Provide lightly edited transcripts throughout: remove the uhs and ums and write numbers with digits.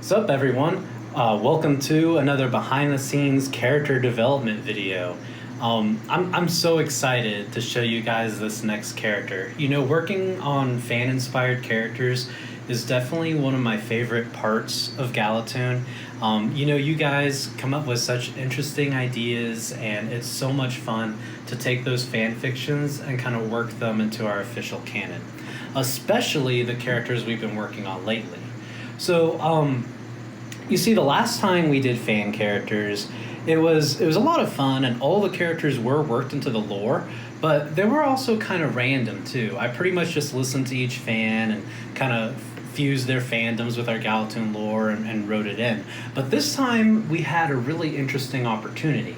What's up, everyone? Welcome to another behind-the-scenes character development video. I'm so excited to show you guys this next character. You know, working on fan-inspired characters is definitely one of my favorite parts of Galatune. You guys come up with such interesting ideas, and it's so much fun to take those fan fictions and kind of work them into our official canon, especially the characters we've been working on lately. So, you see, the last time we did fan characters, it was a lot of fun, and all the characters were worked into the lore, but they were also kind of random too. I pretty much just listened to each fan and kind of fused their fandoms with our Galatune lore and wrote it in. But this time we had a really interesting opportunity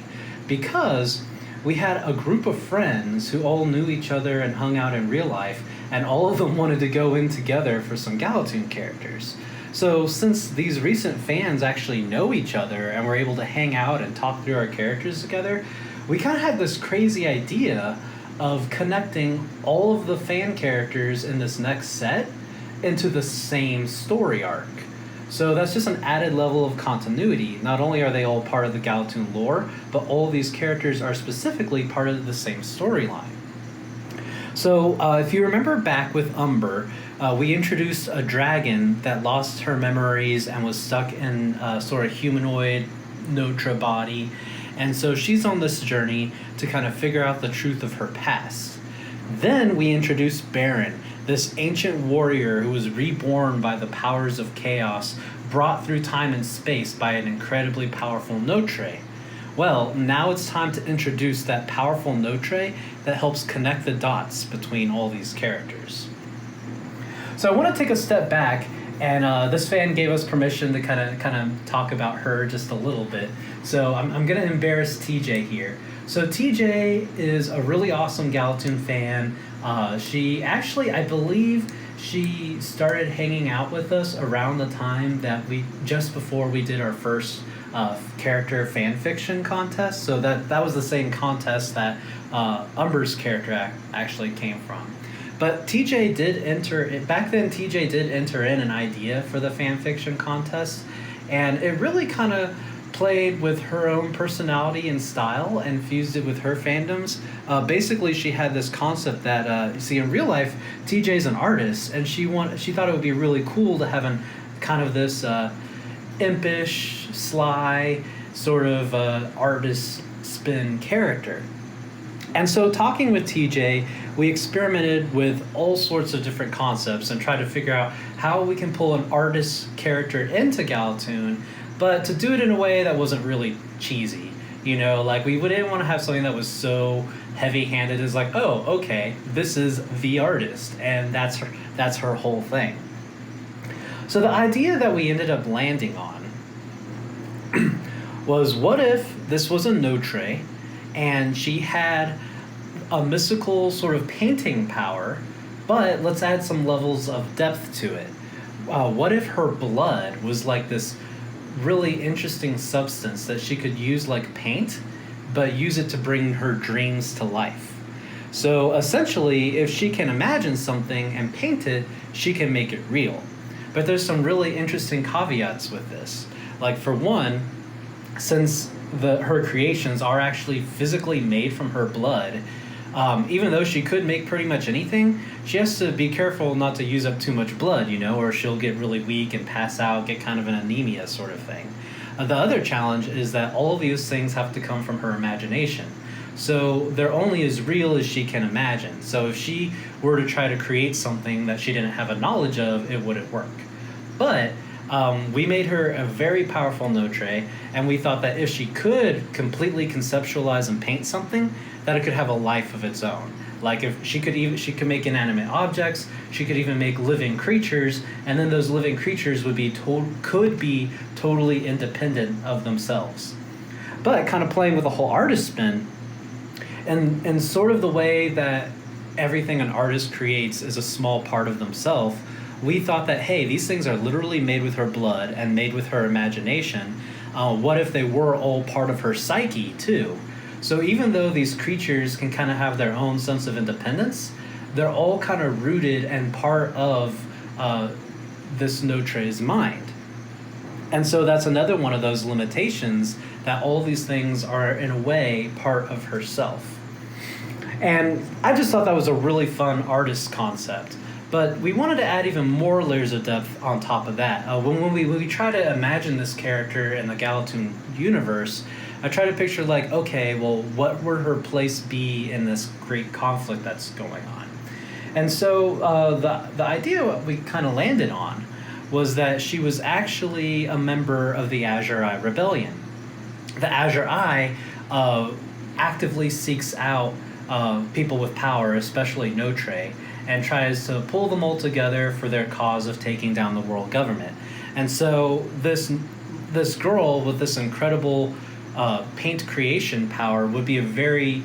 because we had a group of friends who all knew each other and hung out in real life, and all of them wanted to go in together for some Galatune characters. So since these recent fans actually know each other and were able to hang out and talk through our characters together, we kind of had this crazy idea of connecting all of the fan characters in this next set into the same story arc. So that's just an added level of continuity. Not only are they all part of the Galatune lore, but all these characters are specifically part of the same storyline. So if you remember back with Umber, we introduced a dragon that lost her memories and was stuck in a sort of humanoid Notre body. And so she's on this journey to kind of figure out the truth of her past. Then we introduced Baron, this ancient warrior who was reborn by the powers of chaos, brought through time and space by an incredibly powerful Notre. Well, now it's time to introduce that powerful Notre that helps connect the dots between all these characters. So I want to take a step back, and this fan gave us permission to kind of talk about her just a little bit. So I'm going to embarrass TJ here. So TJ is a really awesome Galatune fan. She actually, I believe, she started hanging out with us around the time that just before we did our first character fan fiction contest. So that was the same contest that Umber's character actually came from. But TJ did back then TJ did enter in an idea for the fan fiction contest, and it really kind of played with her own personality and style and fused it with her fandoms. Basically, she had this concept that, you see, in real life, TJ's an artist, and she thought it would be really cool to have kind of this impish, sly, sort of artist spin character. And so talking with TJ, we experimented with all sorts of different concepts and tried to figure out how we can pull an artist character into Galatune, but to do it in a way that wasn't really cheesy. You know, like we didn't want to have something that was so heavy-handed as like, oh, okay, this is the artist, and that's her whole thing. So the idea that we ended up landing on was, what if this was a Notre and she had a mystical sort of painting power, but let's add some levels of depth to it. What if her blood was like this really interesting substance that she could use like paint, but use it to bring her dreams to life? So essentially, if she can imagine something and paint it, she can make it real. But there's some really interesting caveats with this. Like, for one, since her creations are actually physically made from her blood, even though she could make pretty much anything, she has to be careful not to use up too much blood, or she'll get really weak and pass out, get kind of an anemia sort of thing. The other challenge is that all of these things have to come from her imagination. So they're only as real as she can imagine. So if she were to try to create something that she didn't have a knowledge of, it wouldn't work. But we made her a very powerful Notre, and we thought that if she could completely conceptualize and paint something, that it could have a life of its own. Like, if she could make inanimate objects, she could even make living creatures, and then those living creatures could be totally independent of themselves. But kind of playing with the whole artist spin, and sort of the way that everything an artist creates is a small part of themselves, we thought that, hey, these things are literally made with her blood and made with her imagination. What if they were all part of her psyche, too? So even though these creatures can kind of have their own sense of independence, they're all kind of rooted and part of this Notre's mind. And so that's another one of those limitations, that all these things are, in a way, part of herself. And I just thought that was a really fun artist concept. But we wanted to add even more layers of depth on top of that. When we try to imagine this character in the Galatune universe, I try to picture like, okay, well, what would her place be in this great conflict that's going on? And so the idea we kind of landed on was that she was actually a member of the Azure Eye Rebellion. The Azure Eye actively seeks out people with power, especially Notre, and tries to pull them all together for their cause of taking down the world government. And so this girl with this incredible paint creation power would be a very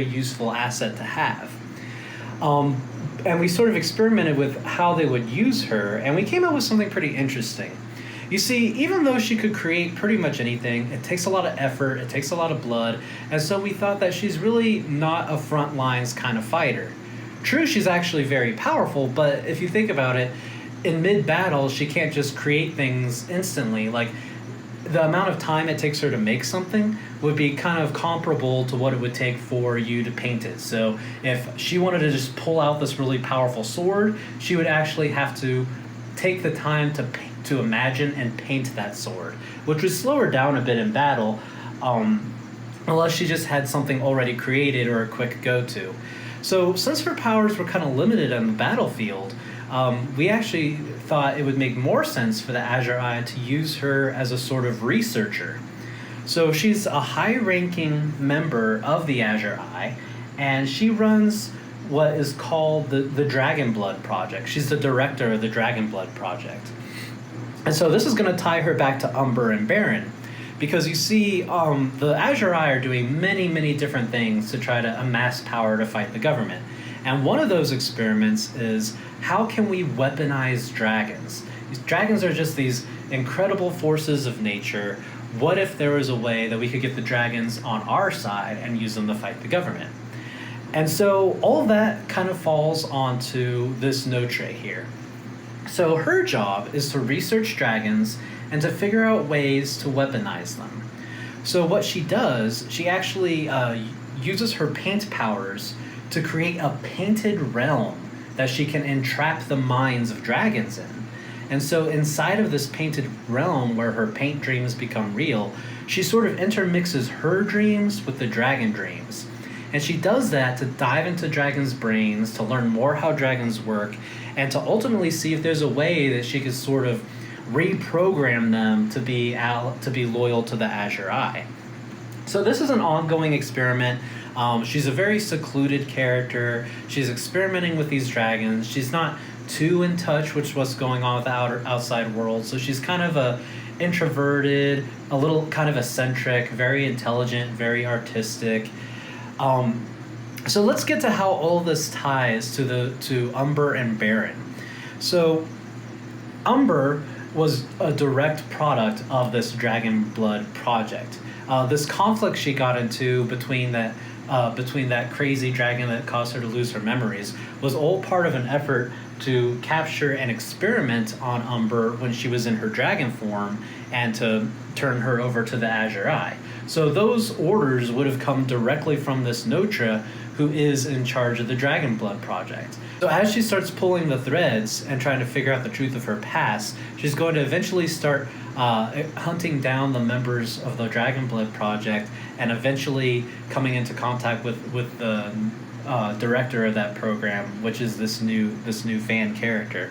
useful asset to have. And we sort of experimented with how they would use her, and we came up with something pretty interesting. You see, even though she could create pretty much anything, it takes a lot of effort, it takes a lot of blood, and so we thought that she's really not a front lines kind of fighter. True, she's actually very powerful, but if you think about it, in mid-battle, she can't just create things instantly. Like, the amount of time it takes her to make something would be kind of comparable to what it would take for you to paint it. So if she wanted to just pull out this really powerful sword, she would actually have to take the time to imagine and paint that sword, which would slow her down a bit in battle, unless she just had something already created or a quick go-to. So since her powers were kind of limited on the battlefield, we actually thought it would make more sense for the Azure Eye to use her as a sort of researcher. So she's a high-ranking member of the Azure Eye, and she runs what is called the Dragon Blood Project. She's the director of the Dragon Blood Project. And so this is going to tie her back to Umber and Baron, because you see, the Azure Eye are doing many, many different things to try to amass power to fight the government. And one of those experiments is, how can we weaponize dragons? These dragons are just these incredible forces of nature. What if there was a way that we could get the dragons on our side and use them to fight the government? And so all of that kind of falls onto this Notre here. So her job is to research dragons and to figure out ways to weaponize them. So what she does, she actually uses her paint powers to create a painted realm that she can entrap the minds of dragons in. And so inside of this painted realm where her paint dreams become real, she sort of intermixes her dreams with the dragon dreams. And she does that to dive into dragons' brains, to learn more how dragons work, and to ultimately see if there's a way that she could sort of reprogram them to be loyal to the Azure Eye. So this is an ongoing experiment. She's a very secluded character. She's experimenting with these dragons. She's not too in touch with what's going on with the outside world. So she's kind of a introverted, a little kind of eccentric, very intelligent, very artistic. So let's get to how all this ties to Umber and Baron. So Umber was a direct product of this Dragon Blood project. This conflict she got into between that crazy dragon that caused her to lose her memories was all part of an effort to capture and experiment on Umber when she was in her dragon form and to turn her over to the Azure Eye. So those orders would have come directly from this Notre, who is in charge of the Dragon Blood Project. So as she starts pulling the threads and trying to figure out the truth of her past, she's going to eventually start hunting down the members of the Dragon Blood Project and eventually coming into contact with the director of that program, which is this new fan character.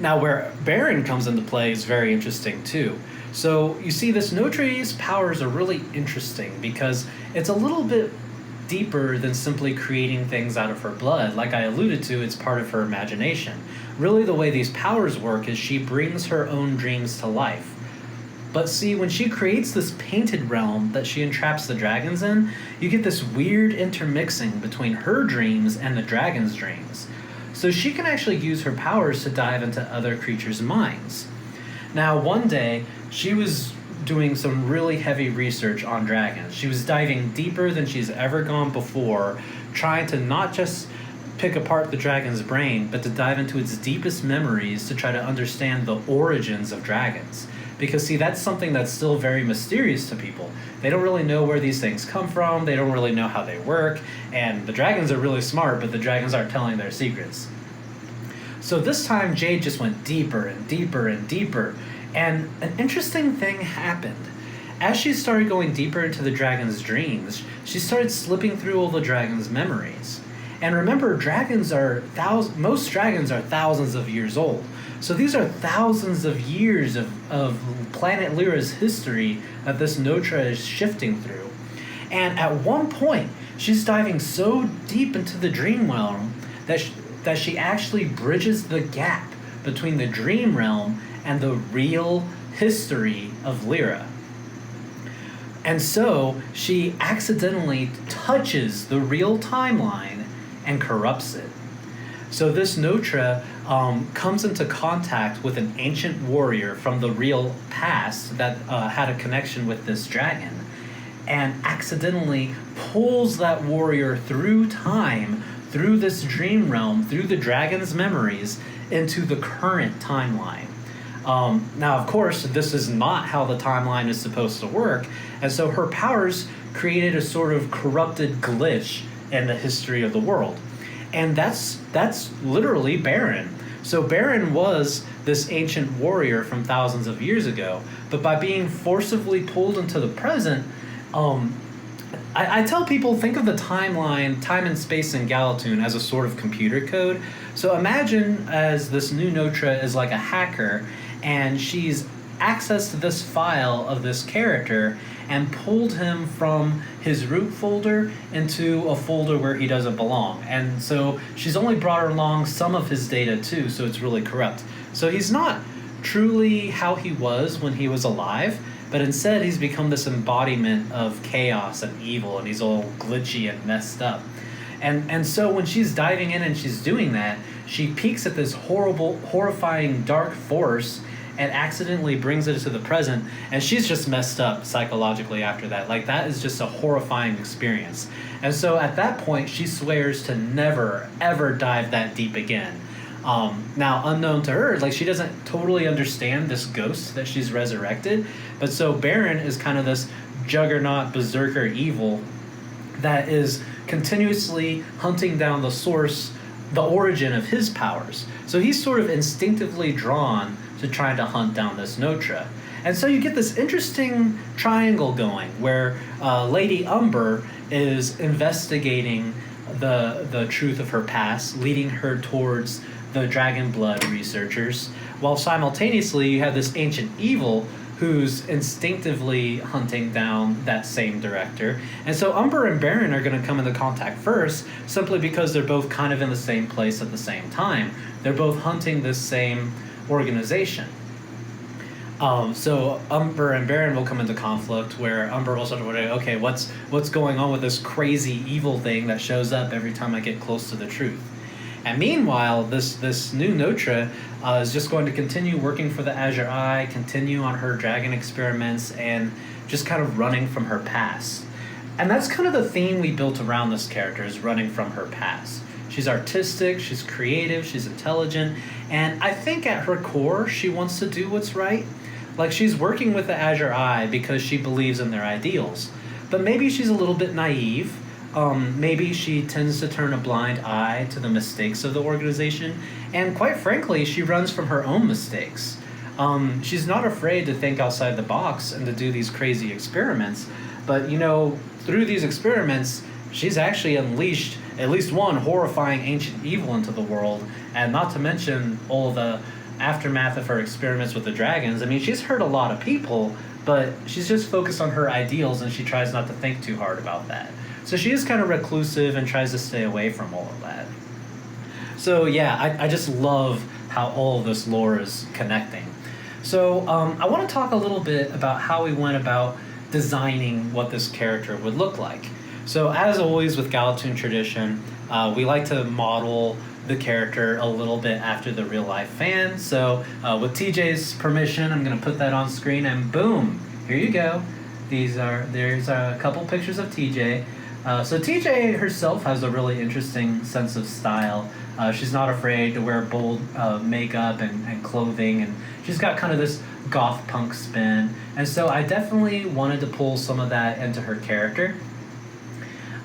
Now, where Baron comes into play is very interesting too. So you see, this Notre's powers are really interesting because it's a little bit deeper than simply creating things out of her blood. Like I alluded to, it's part of her imagination. Really, the way these powers work is she brings her own dreams to life. But see, when she creates this painted realm that she entraps the dragons in, you get this weird intermixing between her dreams and the dragon's dreams. So she can actually use her powers to dive into other creatures' minds. Now, one day, she was doing some really heavy research on dragons. She was diving deeper than she's ever gone before, trying to not just pick apart the dragon's brain, but to dive into its deepest memories to try to understand the origins of dragons. Because, see, that's something that's still very mysterious to people. They don't really know where these things come from, they don't really know how they work, and the dragons are really smart, but the dragons aren't telling their secrets. So this time, Jade just went deeper and deeper and deeper, and an interesting thing happened. As she started going deeper into the dragon's dreams, she started slipping through all the dragon's memories. And remember, most dragons are thousands of years old. So these are thousands of years of planet Lyra's history that this Notre is shifting through. And at one point, she's diving so deep into the dream realm that she actually bridges the gap between the dream realm and the real history of Lyra. And so she accidentally touches the real timeline and corrupts it. So this Notre comes into contact with an ancient warrior from the real past that had a connection with this dragon, and accidentally pulls that warrior through time, through this dream realm, through the dragon's memories, into the current timeline. Now, of course, this is not how the timeline is supposed to work, and so her powers created a sort of corrupted glitch in the history of the world. And that's literally Baron. So Baron was this ancient warrior from thousands of years ago, but by being forcibly pulled into the present, I tell people, think of the timeline, time and space in Galatune as a sort of computer code. So imagine as this new Notre is like a hacker, and she's accessed this file of this character and pulled him from his root folder into a folder where he doesn't belong. And so she's only brought along some of his data too, so it's really corrupt. So he's not truly how he was when he was alive, but instead he's become this embodiment of chaos and evil, and he's all glitchy and messed up. And so when she's diving in and she's doing that, she peeks at this horrifying dark force and accidentally brings it to the present, and she's just messed up psychologically after that. Like, that is just a horrifying experience. And so at that point, she swears to never, ever dive that deep again. Now, unknown to her, like, she doesn't totally understand this ghost that she's resurrected, but so Baron is kind of this juggernaut berserker evil that is continuously hunting down the source, the origin of his powers. So he's sort of instinctively drawn to trying to hunt down this Notre. And so you get this interesting triangle going where Lady Umber is investigating the truth of her past, leading her towards the dragon blood researchers, while simultaneously you have this ancient evil who's instinctively hunting down that same director. And so Umber and Baron are going to come into contact first, simply because they're both kind of in the same place at the same time. They're both hunting this same organization. So Umber and Baron will come into conflict, where Umber will sort of wonder, okay, what's going on with this crazy evil thing that shows up every time I get close to the truth? And meanwhile, this new Notre is just going to continue working for the Azure Eye, continue on her dragon experiments, and just kind of running from her past. And that's kind of the theme we built around this character, is running from her past. She's artistic, she's creative, she's intelligent, and I think at her core, she wants to do what's right. Like, she's working with the Azure Eye because she believes in their ideals. But maybe she's a little bit naive. Maybe she tends to turn a blind eye to the mistakes of the organization, and quite frankly, she runs from her own mistakes. She's not afraid to think outside the box and to do these crazy experiments, but through these experiments, she's actually unleashed at least one horrifying ancient evil into the world, and not to mention all the aftermath of her experiments with the dragons. I mean, she's hurt a lot of people, but she's just focused on her ideals, and she tries not to think too hard about that. So she is kind of reclusive and tries to stay away from all of that. So yeah, I just love how all of this lore is connecting. So I want to talk a little bit about how we went about designing what this character would look like. So as always with Galatune tradition, we like to model the character a little bit after the real life fan. So with TJ's permission, I'm going to put that on screen, and boom, here you go. There's a couple pictures of TJ. So TJ herself has a really interesting sense of style. She's not afraid to wear bold makeup and clothing, and she's got kind of this goth punk spin. And so I definitely wanted to pull some of that into her character.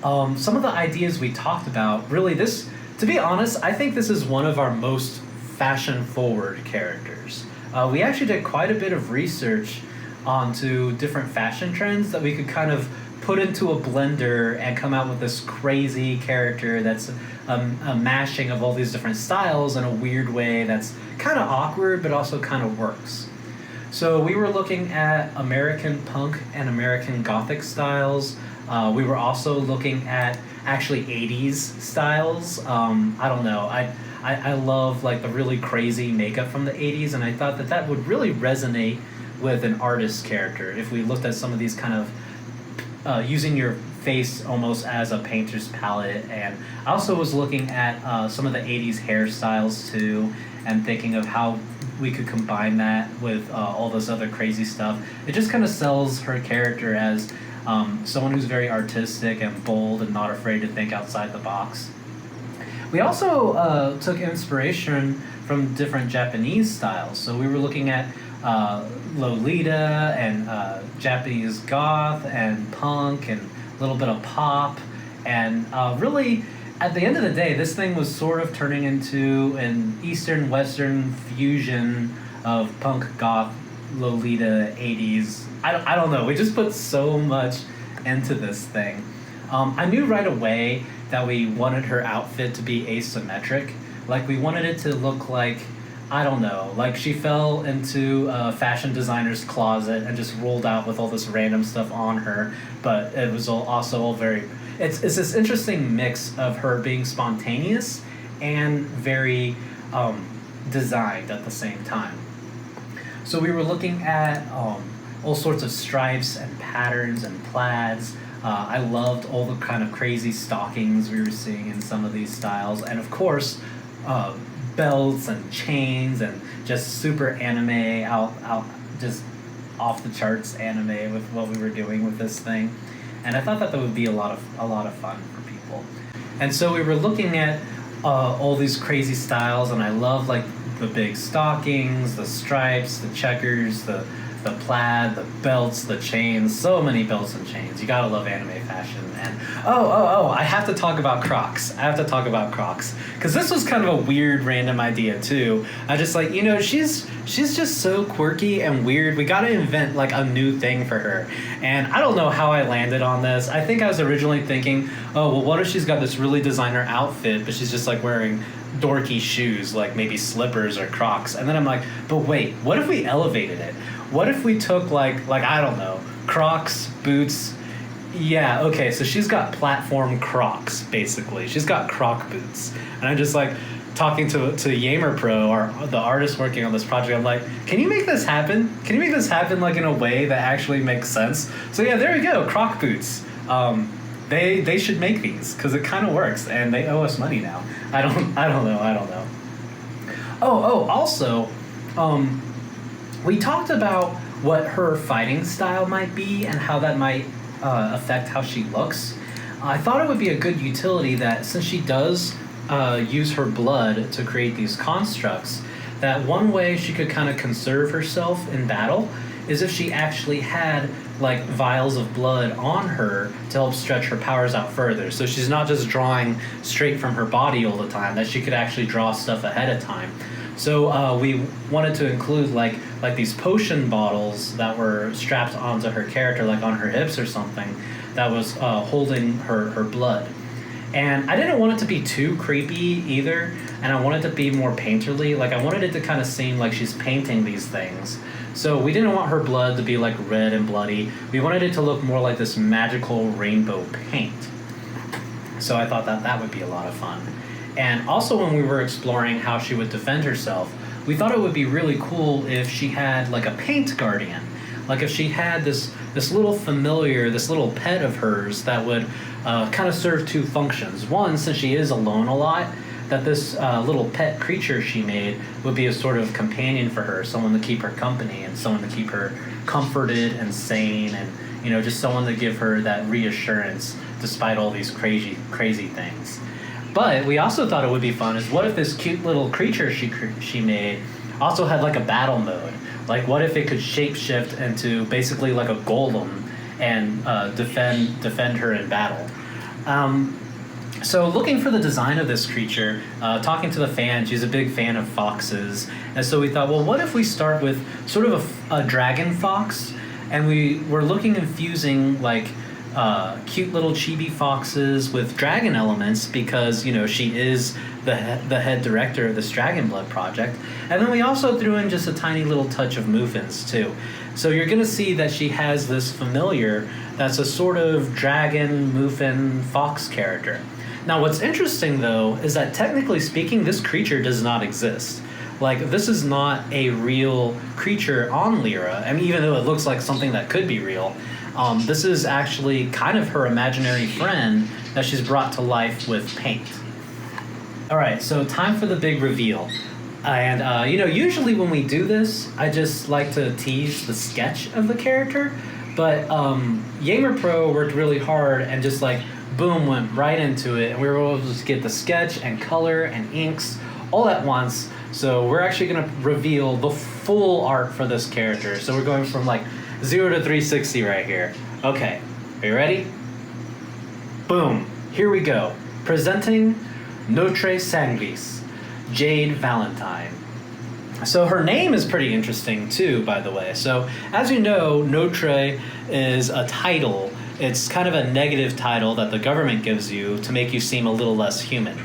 Some of the ideas we talked about, really this, to be honest, I think this is one of our most fashion-forward characters. We actually did quite a bit of research onto different fashion trends that we could kind of put into a blender and come out with this crazy character that's a mashing of all these different styles in a weird way that's kind of awkward but also kind of works. So we were looking at American punk and American gothic styles. We were also looking at actually 80s styles. I don't know. I love like the really crazy makeup from the 80s, and I thought that that would really resonate with an artist character if we looked at some of these kind of using your face almost as a painter's palette. And I also was looking at some of the 80s hairstyles too, and thinking of how we could combine that with all this other crazy stuff. It just kind of sells her character as someone who's very artistic and bold and not afraid to think outside the box. We also took inspiration from different Japanese styles. So we were looking at Lolita and Japanese goth and punk and a little bit of pop. And really, at the end of the day, this thing was sort of turning into an Eastern-Western fusion of punk, goth, Lolita, 80s. I don't know. We just put so much into this thing. I knew right away that we wanted her outfit to be asymmetric. Like, we wanted it to look like, I don't know, like she fell into a fashion designer's closet and just rolled out with all this random stuff on her, but it was also all very... It's this interesting mix of her being spontaneous and very designed at the same time. So we were looking at all sorts of stripes and patterns and plaids. I loved all the kind of crazy stockings we were seeing in some of these styles. And of course, belts and chains and just super anime, just off the charts anime with what we were doing with this thing. And I thought that would be a lot of fun for people. And so we were looking at all these crazy styles, and I love like the big stockings, the stripes, the checkers, the plaid, the belts, the chains, so many belts and chains. You gotta love anime fashion. And I have to talk about Crocs. Because this was kind of a weird random idea too. I just like, she's just so quirky and weird. We gotta invent like a new thing for her. And I don't know how I landed on this. I think I was originally thinking, oh, well, what if she's got this really designer outfit, but she's just like wearing dorky shoes, like maybe slippers or Crocs. And then I'm like, but wait, what if we elevated it? What if we took like I don't know, Crocs, boots? Yeah, okay, so she's got platform Crocs, basically. She's got Croc boots. And I'm just like talking to Yamer Pro, the artist working on this project. I'm like, can you make this happen? Can you make this happen like in a way that actually makes sense? So yeah, there we go, Croc boots. They should make these because it kind of works, and they owe us money now. I don't know. Also, we talked about what her fighting style might be and how that might affect how she looks. I thought it would be a good utility that since she does use her blood to create these constructs, that one way she could kind of conserve herself in battle is if she actually had like vials of blood on her to help stretch her powers out further. So she's not just drawing straight from her body all the time, that she could actually draw stuff ahead of time. So we wanted to include like these potion bottles that were strapped onto her character, like on her hips or something, that was holding her blood. And I didn't want it to be too creepy either, and I wanted it to be more painterly. Like I wanted it to kind of seem like she's painting these things. So we didn't want her blood to be like red and bloody. We wanted it to look more like this magical rainbow paint. So I thought that would be a lot of fun. And also when we were exploring how she would defend herself, we thought it would be really cool if she had like a paint guardian. Like if she had this little familiar, this little pet of hers that would kind of serve two functions. One, since she is alone a lot, that this little pet creature she made would be a sort of companion for her, someone to keep her company and someone to keep her comforted and sane, and just someone to give her that reassurance despite all these crazy things. But we also thought it would be fun is what if this cute little creature she made also had like a battle mode? Like what if it could shapeshift into basically like a golem and defend her in battle? So looking for the design of this creature, talking to the fan, she's a big fan of foxes. And so we thought, well, what if we start with sort of a dragon fox? And we were looking and fusing like cute little chibi foxes with dragon elements because, you know, she is the head director of this Dragon Blood project. And then we also threw in just a tiny little touch of Moofins too. So you're going to see that she has this familiar that's a sort of dragon, Moofin, fox character. Now what's interesting though is that technically speaking, this creature does not exist. Like this is not a real creature on Lyra. I mean, even though it looks like something that could be real, this is actually kind of her imaginary friend that she's brought to life with paint. All right, so time for the big reveal. And, you know, usually when we do this, I just like to tease the sketch of the character. But Yamer Pro worked really hard and just like, boom, went right into it. And we were able to just get the sketch and color and inks all at once. So we're actually going to reveal the full art for this character. So we're going from like 0 to 360 right here. Okay, are you ready? Boom, here we go. Presenting Notre Sanguis, Jade Valentine. So her name is pretty interesting too, by the way. So as you know, Notre is a title. It's kind of a negative title that the government gives you to make you seem a little less human.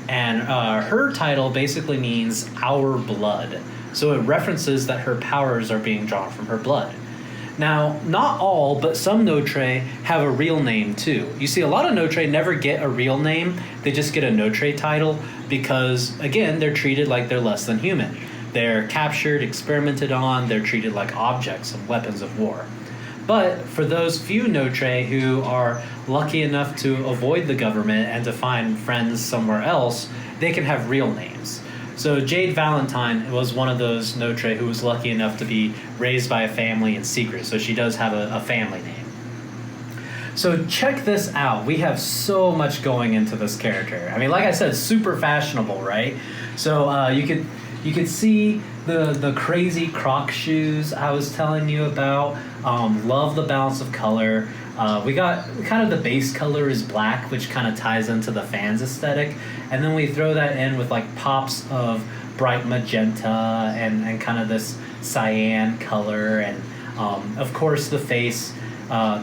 And her title basically means our blood. So it references that her powers are being drawn from her blood. Now, not all, but some Notre have a real name too. You see, a lot of Notre never get a real name. They just get a Notre title because, again, they're treated like they're less than human. They're captured, experimented on, they're treated like objects and weapons of war. But for those few Notre who are lucky enough to avoid the government and to find friends somewhere else, they can have real names. So Jade Valentine was one of those Notre who was lucky enough to be raised by a family in secret, so she does have a family name. So check this out. We have so much going into this character. I mean, like I said, super fashionable, right? So you could see the crazy Croc shoes I was telling you about. Love the balance of color. We got kind of the base color is black, which kind of ties into the fans aesthetic. And then we throw that in with like pops of bright magenta and kind of this cyan color. And of course the face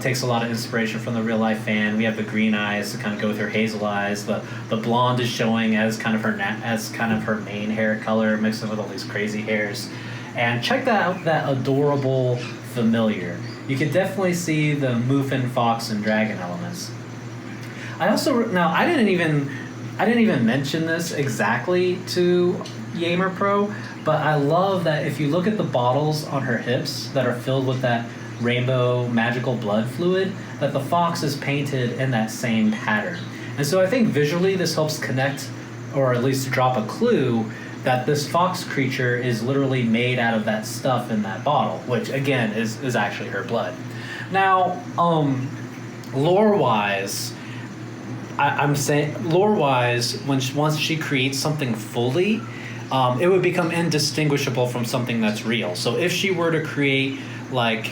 takes a lot of inspiration from the real life fan. We have the green eyes to kind of go with her hazel eyes. The blonde is showing as kind of her main hair color mixed in with all these crazy hairs. And check that out, that adorable familiar. You can definitely see the Moofin, Fox, and Dragon elements. I didn't even mention this exactly to Yamer Pro, but I love that if you look at the bottles on her hips that are filled with that rainbow magical blood fluid, that the fox is painted in that same pattern. And so I think visually this helps connect, or at least drop a clue, that this fox creature is literally made out of that stuff in that bottle, which again is actually her blood. Now, lore-wise, I'm saying lore-wise, once she creates something fully, it would become indistinguishable from something that's real. So if she were to create like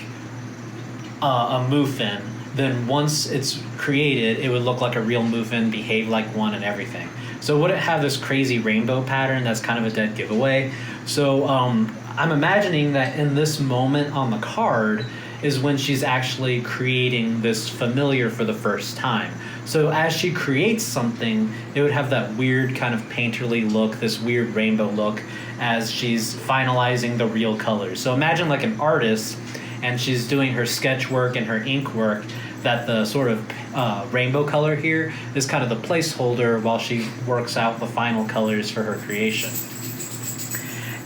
a Moofin, then once it's created, it would look like a real Moofin, behave like one, and everything. So would it have this crazy rainbow pattern? That's kind of a dead giveaway. So I'm imagining that in this moment on the card is when she's actually creating this familiar for the first time. So as she creates something, it would have that weird kind of painterly look, this weird rainbow look, as she's finalizing the real colors. So imagine like an artist, and she's doing her sketch work and her ink work, that the sort of rainbow color here is kind of the placeholder while she works out the final colors for her creation.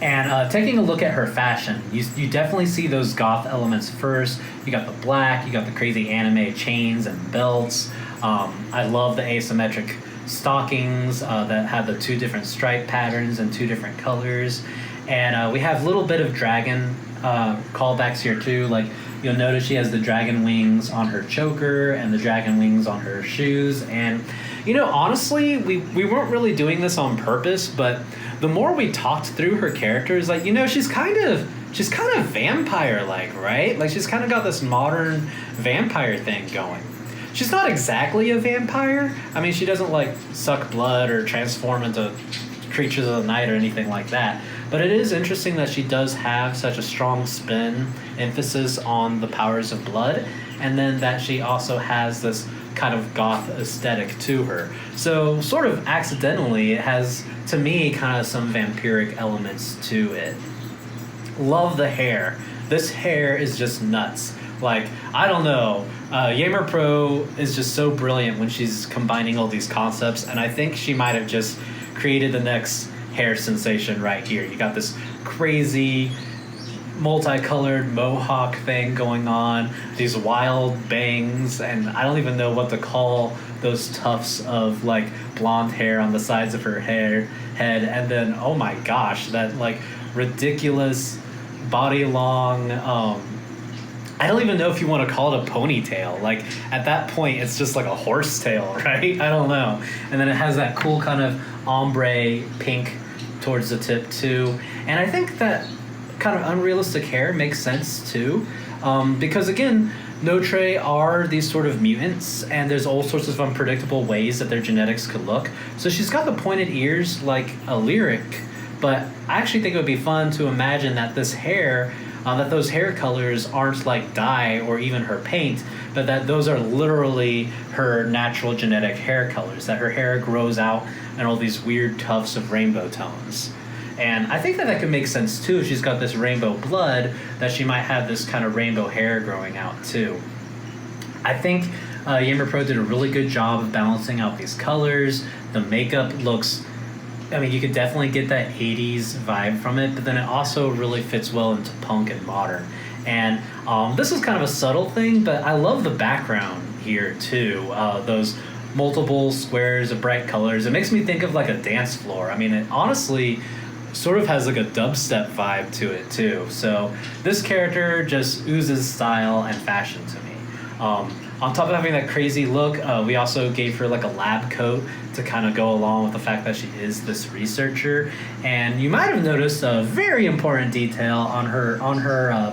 And taking a look at her fashion, you definitely see those goth elements first. You got the black, you got the crazy anime chains and belts. I love the asymmetric stockings that have the two different stripe patterns and two different colors. And we have a little bit of dragon callbacks here too, like You'll notice she has the dragon wings on her choker and the dragon wings on her shoes. And, you know, honestly, we weren't really doing this on purpose, but the more we talked through her characters, like, you know, she's kind of vampire-like, right? Like, she's kind of got this modern vampire thing going. She's not exactly a vampire. I mean, she doesn't, like, suck blood or transform into creatures of the night or anything like that. But it is interesting that she does have such a strong spin emphasis on the powers of blood, and then that she also has this kind of goth aesthetic to her. So sort of accidentally, it has, to me, kind of some vampiric elements to it. Love the hair. This hair is just nuts. Like, I don't know. Yamer Pro is just so brilliant when she's combining all these concepts, and I think she might have just created the next hair sensation right here. You got this crazy multicolored mohawk thing going on, these wild bangs, and I don't even know what to call those tufts of like blonde hair on the sides of her head, and then oh my gosh, that like ridiculous body long I don't even know if you want to call it a ponytail. Like, at that point, it's just like a horse tail, right? I don't know. And then it has that cool kind of ombre pink towards the tip, too. And I think that kind of unrealistic hair makes sense, too. Because, again, Notre are these sort of mutants, and there's all sorts of unpredictable ways that their genetics could look. So she's got the pointed ears like a lyric, but I actually think it would be fun to imagine that this hair... that those hair colors aren't like dye or even her paint, but that those are literally her natural genetic hair colors, that her hair grows out in all these weird tufts of rainbow tones. And I think that could make sense too. If she's got this rainbow blood, that she might have this kind of rainbow hair growing out too. I think Yamer Pro did a really good job of balancing out these colors. The makeup looks... I mean, you could definitely get that 80s vibe from it, but then it also really fits well into punk and modern. And this is kind of a subtle thing, but I love the background here, too. Those multiple squares of bright colors. It makes me think of, like, a dance floor. I mean, it honestly sort of has, like, a dubstep vibe to it, too. So this character just oozes style and fashion to me. On top of having that crazy look, we also gave her like a lab coat to kind of go along with the fact that she is this researcher. And you might have noticed a very important detail on her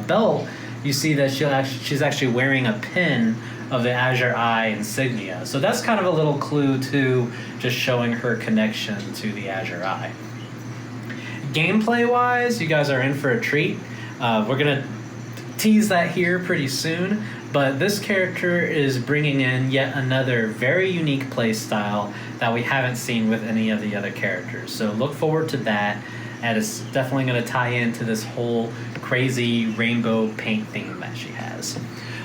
belt. You see that she's actually wearing a pin of the Azure Eye insignia. So that's kind of a little clue to just showing her connection to the Azure Eye. Gameplay-wise, you guys are in for a treat. We're gonna tease that here pretty soon. But this character is bringing in yet another very unique play style that we haven't seen with any of the other characters. So look forward to that, and it's definitely going to tie into this whole crazy rainbow paint theme that she has.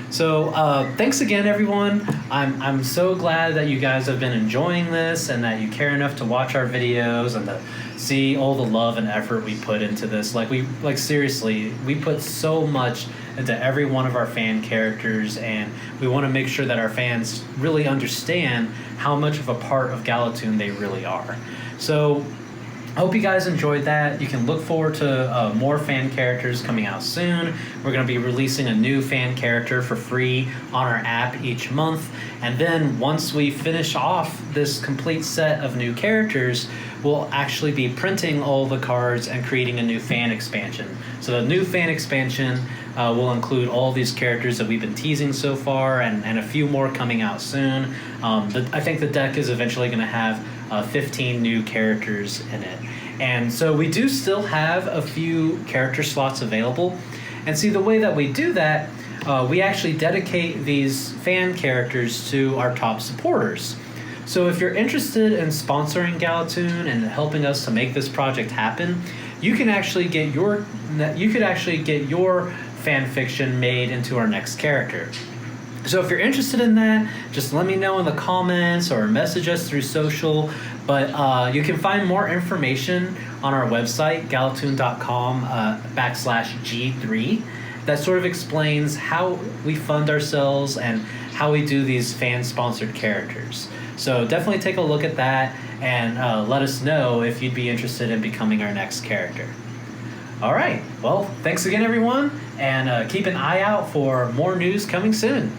So thanks again, everyone. I'm so glad that you guys have been enjoying this and that you care enough to watch our videos and to see all the love and effort we put into this. Like seriously, we put so much into every one of our fan characters, and we want to make sure that our fans really understand how much of a part of Galatune they really are. So I hope you guys enjoyed that. You can look forward to more fan characters coming out soon. We're going to be releasing a new fan character for free on our app each month. And then once we finish off this complete set of new characters, we'll actually be printing all the cards and creating a new fan expansion. So the new fan expansion will include all these characters that we've been teasing so far, and a few more coming out soon. I think the deck is eventually going to have 15 new characters in it. And so we do still have a few character slots available. And see, the way that we do that, we actually dedicate these fan characters to our top supporters. So if you're interested in sponsoring Galatune and helping us to make this project happen, you could actually get your fan fiction made into our next character. So if you're interested in that, just let me know in the comments or message us through social. But you can find more information on our website, galatune.com/G3. That sort of explains how we fund ourselves and how we do these fan-sponsored characters. So definitely take a look at that and let us know if you'd be interested in becoming our next character. All right. Well, thanks again, everyone, and keep an eye out for more news coming soon.